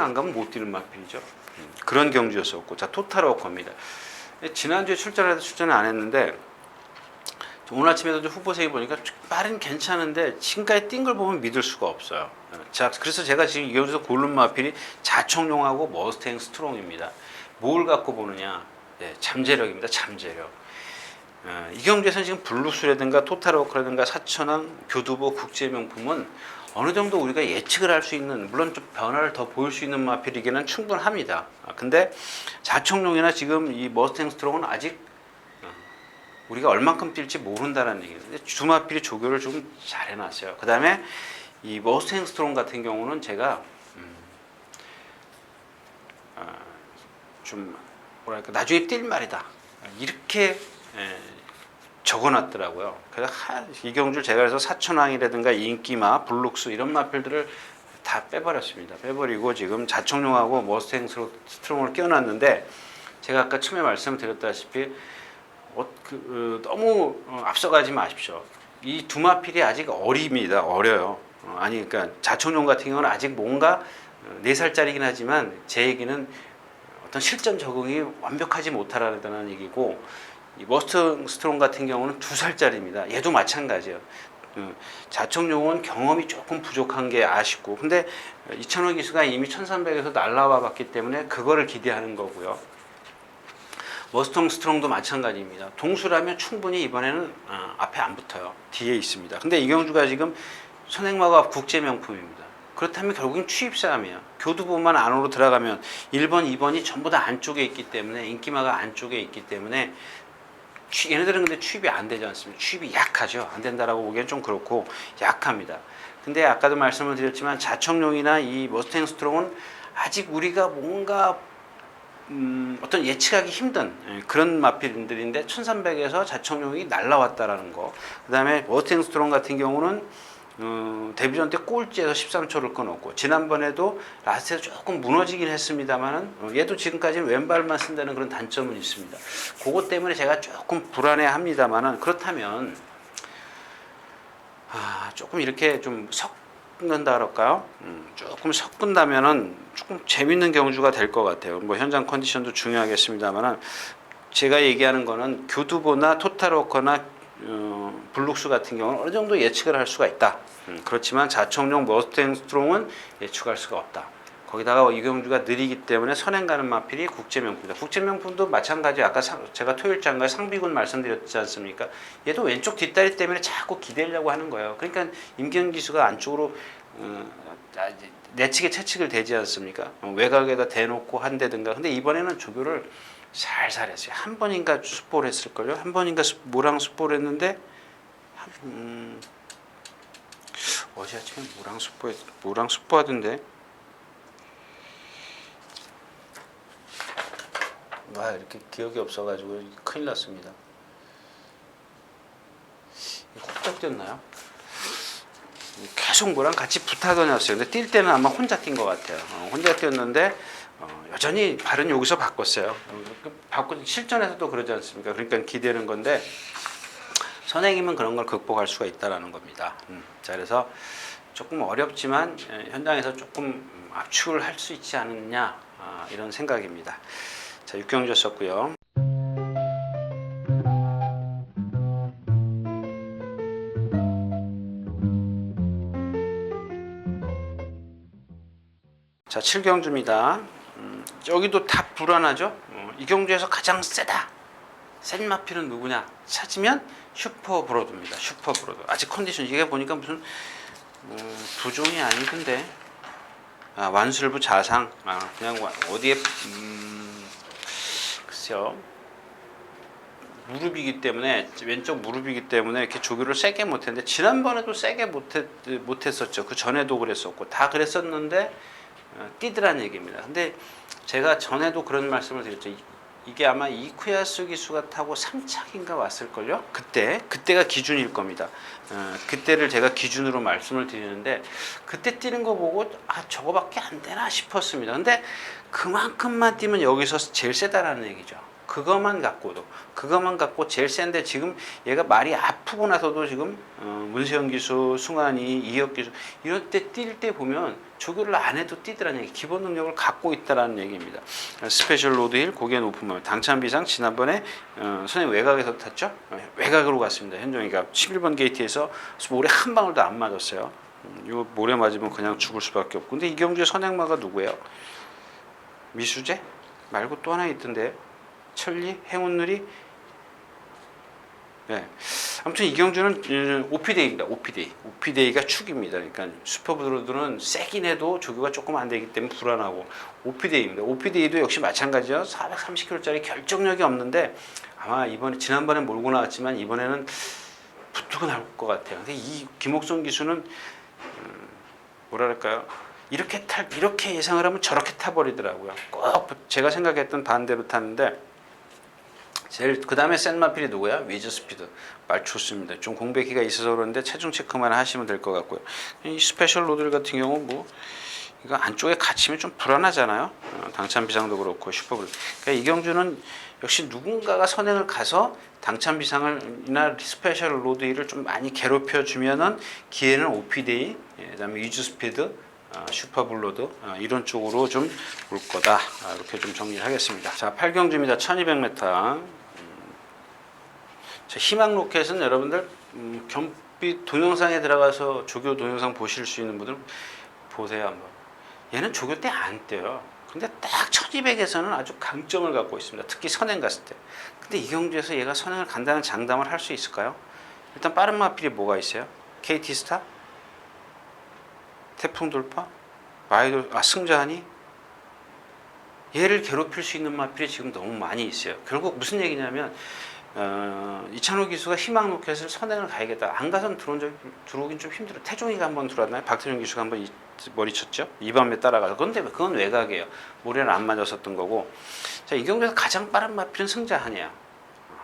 안 가면 못 뛰는 마필이죠. 그런 경주였었고 자 토탈워커입니다. 지난주에 출전을 안 했는데 오늘 아침에도 후보생이 보니까 빠른 괜찮은데 지금까지 뛴 걸 보면 믿을 수가 없어요. 자 그래서 제가 지금 여기서 고른 마필이 자청룡하고 머스탱 스트롱입니다. 뭘 갖고 보느냐 잠재력입니다. 잠재력. 이 경주에서는 지금 블루스라든가 토탈워커라든가 사천왕, 교두보, 국제명품은 어느 정도 우리가 예측을 할 수 있는 물론 좀 변화를 더 보일 수 있는 마필이기는 충분합니다. 근데 자청룡이나 지금 이 머스탱 스트롱은 아직 우리가 얼만큼 뛸지 모른다는 얘기예요. 근데 두 마필이 조교를 좀 잘 해놨어요. 그 다음에 이 머스탱 스트롱 같은 경우는 제가 좀 뭐랄까 나중에 뛸 말이다 이렇게 적어놨더라고요. 그래서 이경주를 제가 그래서 사천왕이라든가 인기마, 블룩스 이런 마필들을 다 빼버렸습니다. 빼버리고 지금 자청룡하고 머스탱 스트롱을 끼워놨는데 제가 아까 처음에 말씀드렸다시피 너무 앞서가지 마십시오. 이 두 마필이 아직 어립니다. 어려요. 그러니까 자청룡 같은 경우는 아직 뭔가 4살짜리긴 하지만 제 얘기는 어떤 실전 적응이 완벽하지 못하다는 얘기고 이 머스탱 스트롱 같은 경우는 2살짜리입니다. 얘도 마찬가지예요. 자청룡은 경험이 조금 부족한 게 아쉽고 근데 이찬호 기수가 이미 1300에서 날라와 봤기 때문에 그거를 기대하는 거고요. 머스텅 스트롱도 마찬가지입니다. 동수라면 충분히 이번에는 앞에 안 붙어요. 뒤에 있습니다. 근데 이경주가 지금 선행마가 국제 명품입니다. 그렇다면 결국엔 취입 싸움이에요. 교두보만 안으로 들어가면 1번, 2번이 전부 다 안쪽에 있기 때문에 인기마가 안쪽에 있기 때문에 얘네들은 근데 취입이 안 되지 않습니까? 취입이 약하죠. 안 된다라고 보기엔 좀 그렇고 약합니다. 근데 아까도 말씀을 드렸지만 자청룡이나 이 머스탱 스트롱은 아직 우리가 뭔가 어떤 예측하기 힘든 그런 마필들인데 1300에서 자청룡이 날라왔다라는 거. 그 다음에 머스탱 스트롱 같은 경우는 데뷔전 때 꼴찌에서 13초를 끊었고 지난번에도 라스트에서 조금 무너지긴 했습니다만은 얘도 지금까지는 왼발만 쓴다는 그런 단점은 있습니다. 그것 때문에 제가 조금 불안해합니다만은 그렇다면 조금 이렇게 좀 섞는다 그럴까요? 조금 섞은다면은 조금 재밌는 경주가 될 것 같아요. 뭐 현장 컨디션도 중요하겠습니다만은 제가 얘기하는 거는 교두보나 토탈워커나 블룩스 같은 경우는 어느 정도 예측을 할 수가 있다. 그렇지만 자청룡 머스탱 스트롱은 예측할 수가 없다. 거기다가 이경주가 느리기 때문에 선행 가는 마필이 국제명품이다. 국제명품도 마찬가지. 아까 제가 토요일장과 상비군 말씀드렸지 않습니까? 얘도 왼쪽 뒷다리 때문에 자꾸 기대려고 하는 거예요. 그러니까 임경기수가 안쪽으로 내측에 채측을 대지 않습니까? 외곽에다 대놓고 한다든가. 근데 이번에는 조교를 살살 했어요. 한 번인가 숫보를 했을걸요? 한 번인가 모랑 숫보를 했는데 어제 아침에 모랑 숫보 하던데 이렇게 기억이 없어가지고 큰일 났습니다. 홀짝 뛰었나요? 계속 뭐랑 같이 붙어 다녔어요. 근데 뛸 때는 아마 혼자 뛴 것 같아요. 혼자 뛰었는데 여전히 발은 여기서 바꿨어요. 실전에서도 그러지 않습니까? 그러니까 기대는 건데 선행이면 그런 걸 극복할 수가 있다라는 겁니다. 자, 그래서 조금 어렵지만 현장에서 조금 압축을 할 수 있지 않느냐 이런 생각입니다. 자, 6경주였었고요. 자, 7경주입니다. 여기도 다 불안하죠. 이 경주에서 가장 세다. 센 마필은 누구냐 찾으면 슈퍼브로드입니다. 슈퍼브로드. 아직 컨디션 이게 보니까 무슨 부종이 아니던데. 완술부 자상. 그냥 어디에 글쎄요. 무릎이기 때문에 왼쪽 무릎이기 때문에 이렇게 조교를 세게 못했는데 지난번에도 세게 못했었죠. 그 전에도 그랬었고 다 그랬었는데 뛰더란 얘기입니다. 근데 제가 전에도 그런 말씀을 드렸죠. 이게 아마 이쿠야스 기수가 타고 3착인가 왔을걸요? 그때가 기준일 겁니다. 그때를 제가 기준으로 말씀을 드리는데 그때 뛰는 거 보고 저거밖에 안 되나 싶었습니다. 근데 그만큼만 뛰면 여기서 제일 세다라는 얘기죠. 그것만 갖고 제일 센데 지금 얘가 말이 아프고 나서도 지금 문세영 기수, 승환이, 이혁 기수 이런 때 뛸 때 보면 조교를 안 해도 뛰더라는 얘기, 기본 능력을 갖고 있다라는 얘기입니다. 스페셜 로드힐 고개 높은 말 당찬비상 지난번에 선생님 외곽에서 탔죠? 외곽으로 갔습니다. 현종이가 11번 게이트에서 모래 한 방울도 안 맞았어요. 이 모래 맞으면 그냥 죽을 수밖에 없고. 근데 이 경주의 선행마가 누구예요? 미수재 말고 또 하나 있던데. 천리, 행운누리. 네. 아무튼 이경주는 오피데이입니다. 오피데이가 축입니다. 그러니까 슈퍼브로드는 세긴 해도 조교가 조금 안 되기 때문에 불안하고 오피데이입니다. 오피데이도 역시 마찬가지죠. 430kg짜리 결정력이 없는데 아마 지난번에 몰고 나왔지만 이번에는 붙고 나올 것 같아요. 근데 이 김옥성 기수는 뭐랄까요? 이렇게 예상을 하면 저렇게 타버리더라고요. 꼭 제가 생각했던 반대로 탔는데. 그 다음에 센 마필이 누구야? 위즈 스피드. 말 좋습니다. 좀 공백기가 있어서 그런데 체중 체크만 하시면 될 것 같고요. 이 스페셜 로드 같은 경우 이거 안쪽에 갇히면 좀 불안하잖아요. 당찬비상도 그렇고 슈퍼브로드. 그러니까 이경주는 역시 누군가가 선행을 가서 당찬비상이나 스페셜 로드 힐을 좀 많이 괴롭혀 주면은 기회는 오피데이, 그다음에 위즈 스피드, 슈퍼블로드 이런 쪽으로 좀 올 거다. 이렇게 좀 정리를 하겠습니다. 자, 8경주입니다. 1200m. 희망 로켓은 여러분들 경빛 동영상에 들어가서 조교 동영상 보실 수 있는 분들 보세요 한번. 얘는 조교 때 안 뛰어요. 근데 딱 1200에서는 아주 강점을 갖고 있습니다. 특히 선행 갔을 때. 근데 이 경주에서 얘가 선행을 간다는 장담을 할 수 있을까요? 일단 빠른 마필이 뭐가 있어요? KT스타, 태풍 돌파, 승자하니. 얘를 괴롭힐 수 있는 마필이 지금 너무 많이 있어요. 결국 무슨 얘기냐면 이찬호 기수가 희망 로켓을 선행을 가야겠다. 안 가서는 들어오긴 좀 힘들어. 태종이가 한번 들어왔나요? 박태종 기수가 한번 머리 쳤죠. 2번에 따라가서. 그런데 그건 외곽이에요. 모래는 안 맞았었던 거고. 자, 이 경기에서 가장 빠른 마필은 승자한이야.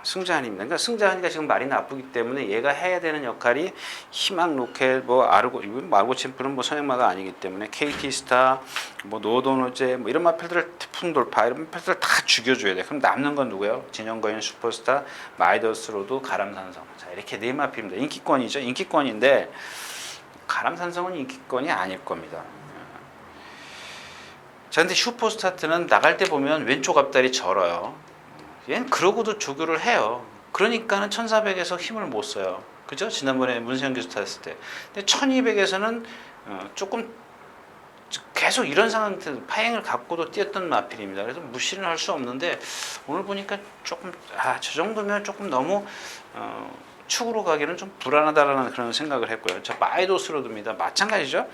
승자한입니다. 그러니까 승자한이가 지금 말이 나쁘기 때문에 얘가 해야 되는 역할이 희망 로켓, 아르고 챔프는 선행마가 아니기 때문에 KT스타, 노도노제 이런 마필들을 태풍 돌파 이런 마필들을 다 죽여줘야 돼. 그럼 남는 건 누구예요? 진영거인 슈퍼스타, 마이더스로드, 가람산성. 자, 이렇게 네 마필입니다. 인기권이죠. 인기권인데 가람산성은 인기권이 아닐 겁니다. 자, 근데 슈퍼스타트는 나갈 때 보면 왼쪽 앞다리 절어요. 얘는 그러고도 조교를 해요. 그러니까는 1400에서 힘을 못 써요. 그죠? 지난번에 문세영 교수 탔을 때. 근데 1200에서는 조금 계속 이런 상황에서 파행을 갖고도 뛰었던 마필입니다. 그래서 무시는 할 수 없는데 오늘 보니까 조금 저 정도면 조금 너무 축으로 가기는 좀 불안하다라는 그런 생각을 했고요. 저 마이도스로드입니다. 마찬가지죠.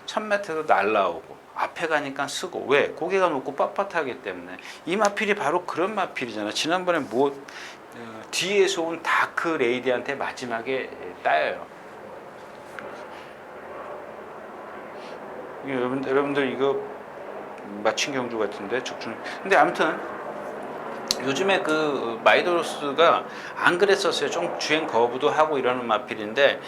1000m도 날라오고 앞에 가니까 쓰고. 왜? 고개가 높고 빳빳하기 때문에. 이 마필이 바로 그런 마필이잖아. 지난번에 뒤에서 온 다크 레이디한테 마지막에 따여요. 여러분들 이거 마친 경주 같은데 적중. 근데 아무튼 요즘에 그 마이도스가 안 그랬었어요. 좀 주행 거부도 하고 이러는 마필인데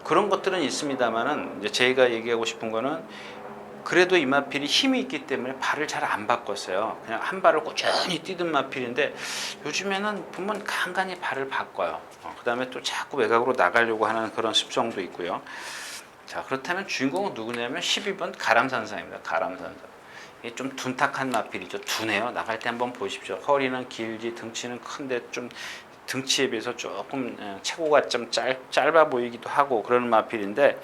그런 것들은 있습니다만은 이제 제가 얘기하고 싶은 거는 그래도 이 마필이 힘이 있기 때문에 발을 잘 안 바꿨어요. 그냥 한 발을 꾸준히 뛰던 마필인데 요즘에는 보면 간간히 발을 바꿔요. 그 다음에 또 자꾸 외곽으로 나가려고 하는 그런 습성도 있고요. 자, 그렇다면 주인공은 누구냐면 12번 가람산성입니다. 가람산성. 이게 좀 둔탁한 마필이죠. 둔해요. 나갈 때 한번 보십시오. 허리는 길지, 덩치는 큰데 좀 등치에 비해서 조금 체구가 좀 짧아 보이기도 하고 그러는 마필인데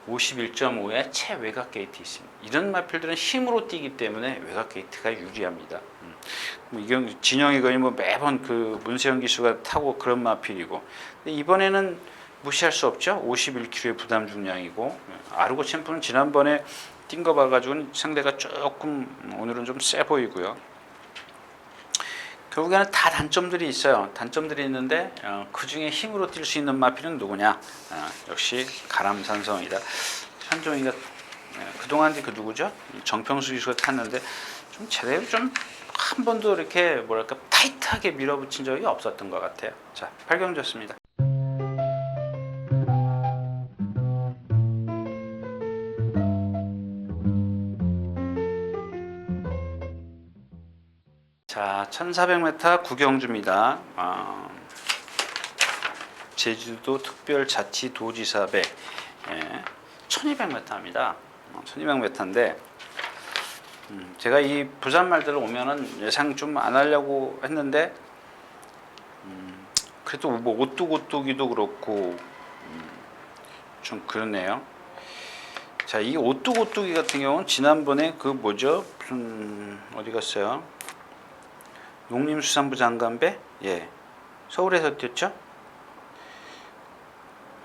51.5에 최외곽 게이트 있습니다. 이런 마필들은 힘으로 뛰기 때문에 외곽 게이트가 유리합니다. 진영이 거의 매번 그 문세영 기수가 타고 그런 마필이고, 근데 이번에는 무시할 수 없죠. 51kg의 부담 중량이고, 아르고 챔프는 지난번에 뛴 거 봐가지고 상대가 조금 오늘은 좀 세 보이고요. 결국에는 다 단점들이 있어요. 단점들이 있는데 그 중에 힘으로 뛸 수 있는 마필은 누구냐? 역시 가람산성이다. 현종이가 그동안 그 누구죠? 정평수 기수가 탔는데 좀 제대로 좀 한 번도 이렇게 타이트하게 밀어붙인 적이 없었던 것 같아요. 자, 8경주였습니다. 자, 1400m 구경주입니다. 제주도 특별자치도지사배 1200m입니다. 1200m인데 제가 이 부산 말들 오면은 예상 좀 안 하려고 했는데 그래도 오뚜고뚜기도 그렇고 좀 그렇네요. 자, 이 오뚜고뚜기 같은 경우는 지난번에 그 뭐죠? 어디 갔어요? 농림수산부 장관배? 서울에서 뛰었죠?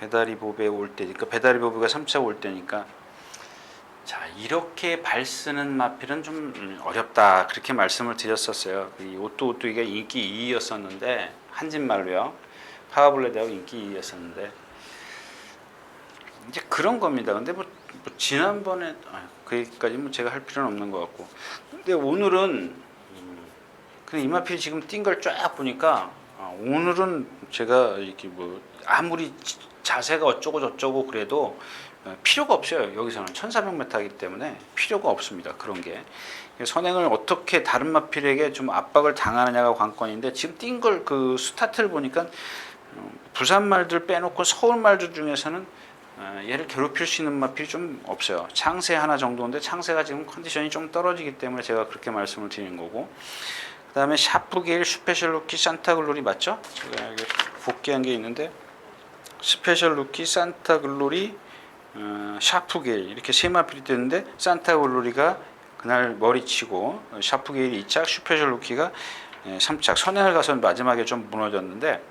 배다리 보배 올 때니까, 배다리 보배가 3차 올 때니까. 자, 이렇게 발 쓰는 마필은 좀 어렵다. 그렇게 말씀을 드렸었어요. 이 오뚜오뚜기가 인기 2위였었는데, 한진말로요. 파워블레드하고 인기 2위였었는데, 이제 그런 겁니다. 근데 지난번에, 거기까지 제가 할 필요는 없는 것 같고. 근데 오늘은, 이 마필이 지금 뛴 걸 쫙 보니까 오늘은 제가 이렇게 아무리 자세가 어쩌고 저쩌고 그래도 필요가 없어요. 여기서는 1400m이기 때문에 필요가 없습니다. 그런 게 선행을 어떻게 다른 마필에게 좀 압박을 당하느냐가 관건인데 지금 뛴 걸 그 스타트를 보니까 부산 말들 빼놓고 서울 말들 중에서는 얘를 괴롭힐 수 있는 마필이 좀 없어요. 창세 하나 정도인데 창세가 지금 컨디션이 좀 떨어지기 때문에 제가 그렇게 말씀을 드리는 거고, 그 다음에 샤프게일, 스페셜루키, 산타글로리 맞죠? 제가 여기 복귀한 게 있는데 스페셜루키, 산타글로리, 샤프게일 이렇게 세 마필이 되는데 산타글로리가 그날 머리치고 샤프 게일이 2착, 슈페셜 루키가 3착, 선행을 가서 마지막에 좀 무너졌는데,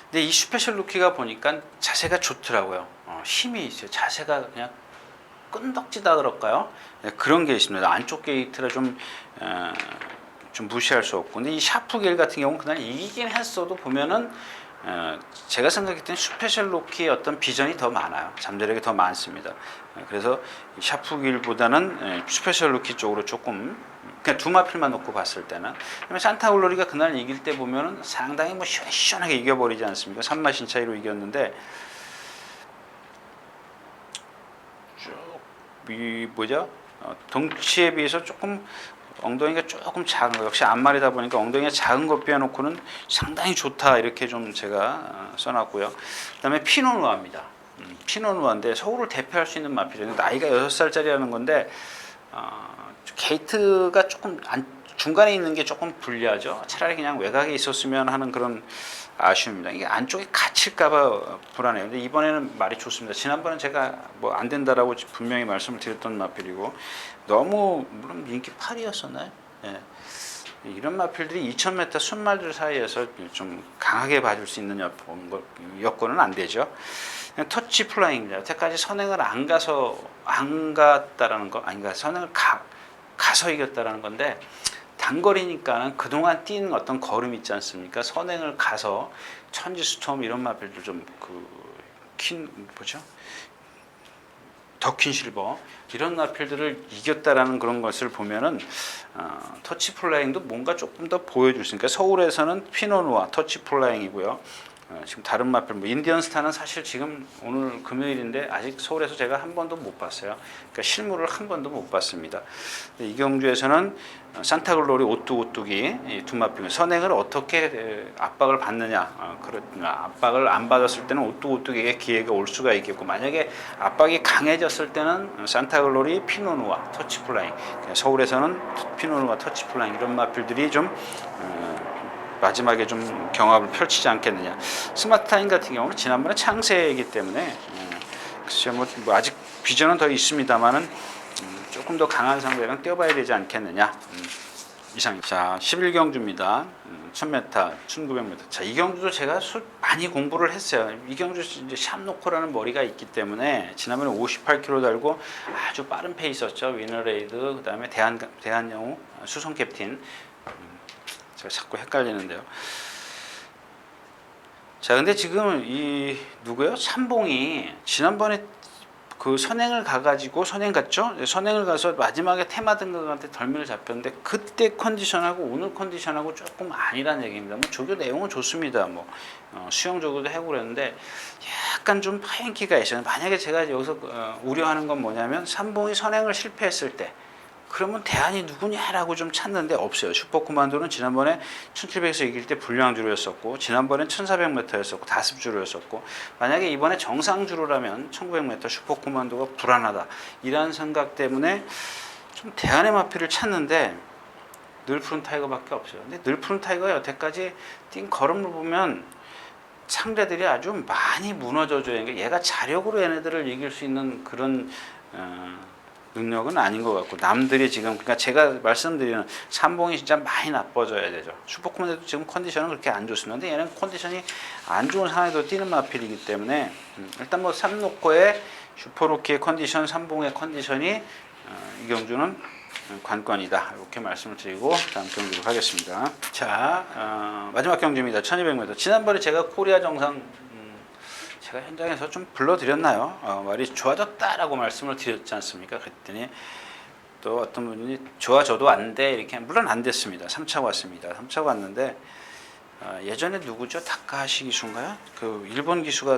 근데 이 슈페셜 루키가 보니까 자세가 좋더라고요. 힘이 있어요. 자세가 그냥 끈덕지다 그럴까요? 네, 그런 게 있습니다. 안쪽 게이트라 좀 무시할 수 없고, 근데 이 샤프 게일 같은 경우는 그날 이기긴 했어도 보면은 제가 생각했던 슈페셜 루키의 어떤 비전이 더 많아요. 잠재력이 더 많습니다. 그래서 샤프 게일보다는 슈페셜 루키 쪽으로 조금 그냥 두 마필만 놓고 봤을 때는, 그다음에 산타 글로리가 그날 이길 때 보면은 상당히 뭐 시원시원하게 이겨버리지 않습니까? 3마신 차이로 이겼는데, 이 뭐죠? 덩치에 비해서 조금 엉덩이가 조금 작은 거, 역시 앞말이다 보니까 엉덩이가 작은 거 빼놓고는 상당히 좋다, 이렇게 좀 제가 써놨고요. 그다음에 피노누아입니다. 피노누아인데 서울을 대표할 수 있는 마필이에요. 나이가 6살짜리라는 건데 게이트가 조금 중간에 있는 게 조금 불리하죠. 차라리 그냥 외곽에 있었으면 하는 그런 아쉬움입니다. 이게 안쪽에 갇힐까봐 불안해요. 근데 이번에는 말이 좋습니다. 지난번에 제가 뭐 안 된다라고 분명히 말씀을 드렸던 마필이고, 너무 물론 인기 8위였었나요? 예. 이런 마필들이 2000m 순말들 사이에서 좀 강하게 봐줄 수 있는 여건은 안 되죠. 그냥 터치 플라잉입니다. 여태까지 선행을 안 갔다라는 거, 아닌가, 선행을 가서 이겼다라는 건데, 단거리니까는 그동안 뛴 어떤 걸음 있지 않습니까? 선행을 가서 천지 스톰 이런 마필들 좀 더퀸 실버 이런 마필들을 이겼다라는 그런 것을 보면은 터치 플라잉도 뭔가 조금 더 보여줄 수 있으니까, 서울에서는 피노누아 터치 플라잉이고요. 지금 다른 마필 뭐 인디언 스타는 사실 지금 오늘 금요일인데 아직 서울에서 제가 한 번도 못 봤어요. 그러니까 실물을 한 번도 못 봤습니다. 이 경주에서는 산타글로리 오뚜기 두 마필 선행을 어떻게 압박을 받느냐, 압박을 안 받았을 때는 오뚜기에게 기회가 올 수가 있겠고, 만약에 압박이 강해졌을 때는 산타글로리 피노누아 터치 플라잉, 서울에서는 피노누아 터치 플라잉 이런 마필들이 좀 마지막에 좀 경합을 펼치지 않겠느냐. 스마트 타임 같은 경우는 지난번에 창세이기 때문에 글쎄요, 뭐 아직 비전은 더 있습니다만은 조금 더 강한 상대랑 뛰어봐야 되지 않겠느냐. 이상입니다. 자, 11경주입니다. 1000m, 1900m. 자, 이 경주도 제가 많이 공부를 했어요. 이 경주 이제 샵노코라는 머리가 있기 때문에 지난번에 58km 달고 아주 빠른 페이스였죠. 위너레이드, 그다음에 대한영웅 수성 캡틴. 제가 자꾸 헷갈리는데요. 자, 근데 지금 이 누구요? 삼봉이 지난번에 그 선행을 가가지고 선행 갔죠? 선행을 가서 마지막에 테마 등급한테 덜미를 잡혔는데, 그때 컨디션하고 오늘 컨디션하고 조금 아니란 얘기입니다. 뭐 조교 내용은 좋습니다. 뭐 수영 조교도 해고 그랬는데 약간 좀 파행기가 있어요. 만약에 제가 여기서 우려하는 건 뭐냐면, 삼봉이 선행을 실패했을 때 그러면 대안이 누구냐라고 좀 찾는데 없어요. 슈퍼코만도는 지난번에 1700에서 이길 때 불량주로였었고, 지난번엔 1400m였었고 다습주로였었고, 만약에 이번에 정상주로라면 1900m 슈퍼코만도가 불안하다, 이런 생각 때문에 좀 대안의 마필을 찾는데 늘 푸른 타이거밖에 없어요. 근데 늘 푸른 타이거가 여태까지 뛴 걸음을 보면 상대들이 아주 많이 무너져줘요. 그러니까 얘가 자력으로 얘네들을 이길 수 있는 그런 능력은 아닌 것 같고, 남들이 지금, 그러니까 제가 말씀드리는 삼봉이 진짜 많이 나빠져야 되죠. 슈퍼코만도도 지금 컨디션은 그렇게 안 좋습니다. 근데 얘는 컨디션이 안 좋은 상황에도 뛰는 마필이기 때문에 일단 뭐 삼노코의 슈퍼루키의 컨디션, 삼봉의 컨디션이 이 경주는 관건이다, 이렇게 말씀을 드리고 다음 경주로 가겠습니다. 자, 마지막 경주입니다. 1200m. 지난번에 제가 코리아 정상 제가 현장에서 좀 불러드렸나요? 말이 좋아졌다라고 말씀을 드렸지 않습니까? 그랬더니 또 어떤 분이 좋아져도 안 돼, 이렇게. 물론 안 됐습니다. 3차 왔습니다. 3차 왔는데 예전에 누구죠? 다카하시 기수인가요? 그 일본 기수가,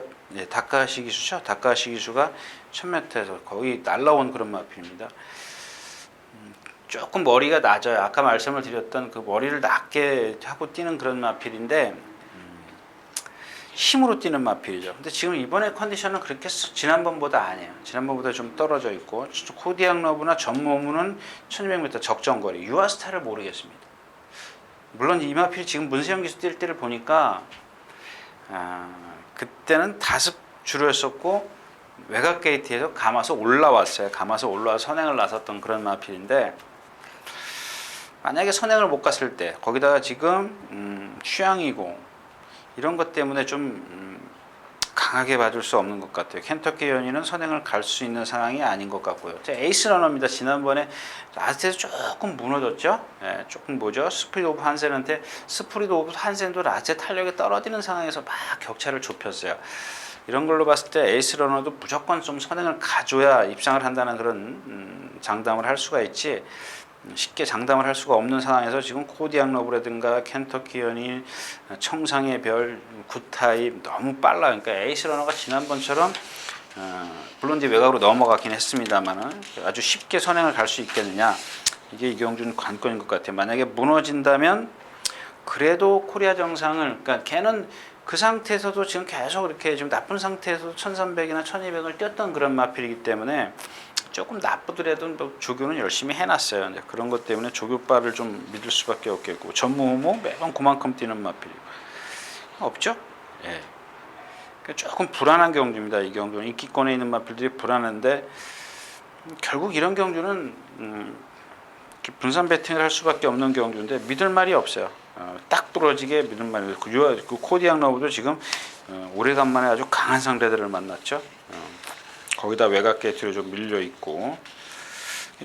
다카하시 기수죠? 다카하시 기수가 1000m에서 거의 날라온 그런 마필입니다. 조금 머리가 낮아요. 아까 말씀을 드렸던 그 머리를 낮게 하고 뛰는 그런 마필인데 힘으로 뛰는 마필이죠. 근데 지금 이번에 컨디션은 그렇게 지난번보다 아니에요. 지난번보다 좀 떨어져 있고, 코디앙 러브나 전모무는 1200m 적정거리, 유아스타를 모르겠습니다. 물론 이 마필이 지금 문세영 기수 뛸 때를 보니까 그때는 다습 주로였었고 외곽 게이트에서 감아서 올라왔어요. 감아서 올라와 선행을 나섰던 그런 마필인데, 만약에 선행을 못 갔을 때 거기다가 지금 휴양이고 이런 것 때문에 좀 강하게 봐줄 수 없는 것 같아요. 켄터키 연이는 선행을 갈 수 있는 상황이 아닌 것 같고요. 에이스 러너입니다. 지난번에 라스트에서 조금 무너졌죠. 예, 조금 뭐죠? 스프리드 오브 한센한테, 스프리드 오브 한센도 라스트 탄력이 떨어지는 상황에서 막 격차를 좁혔어요. 이런 걸로 봤을 때 에이스 러너도 무조건 좀 선행을 가줘야 입상을 한다는 그런 장담을 할 수가 있지, 쉽게 장담을 할 수가 없는 상황에서 지금 코디앙 러브라든가 켄터키 연이, 청상의 별, 굿타입 너무 빨라. 그러니까 에이스 러너가 지난번처럼 물론 이제 외곽으로 넘어가긴 했습니다만은 아주 쉽게 선행을 갈 수 있겠느냐, 이게 이경준 관건인 것 같아요. 만약에 무너진다면 그래도 코리아 정상을, 그러니까 걔는 그 상태에서도 지금 계속 이렇게 좀 나쁜 상태에서 1300이나 1200을 뛰었던 그런 마필이기 때문에 조금 나쁘더라도 뭐 조교는 열심히 해놨어요. 그런 것 때문에 조교빠를 좀 믿을 수밖에 없겠고, 전무후무 매번 그만큼 뛰는 마필 없죠? 예. 그러니까 조금 불안한 경주입니다. 이 경주는 인기권에 있는 마필들이 불안한데, 결국 이런 경주는 분산 배팅을 할 수밖에 없는 경주인데 믿을 말이 없어요. 딱 부러지게 믿을 말이 없어요. 그 코디앙 러브도 지금 오래간만에 아주 강한 상대들을 만났죠. 거기다 외곽 게이트로 좀 밀려 있고,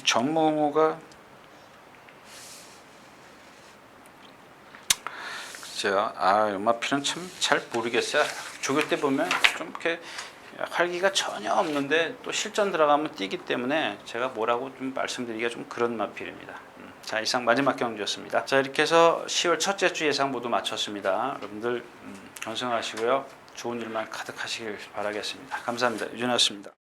전무후무가 글쎄요, 연마필은 참 잘 모르겠어요. 조교 때 보면 좀 이렇게 활기가 전혀 없는데 또 실전 들어가면 뛰기 때문에 제가 뭐라고 좀 말씀드리기가 좀 그런 마필입니다. 자, 이상 마지막 경주였습니다. 자, 이렇게 해서 10월 첫째 주 예상 모두 마쳤습니다. 여러분들 건승하시고요, 좋은 일만 가득하시길 바라겠습니다. 감사합니다. 유준하였습니다.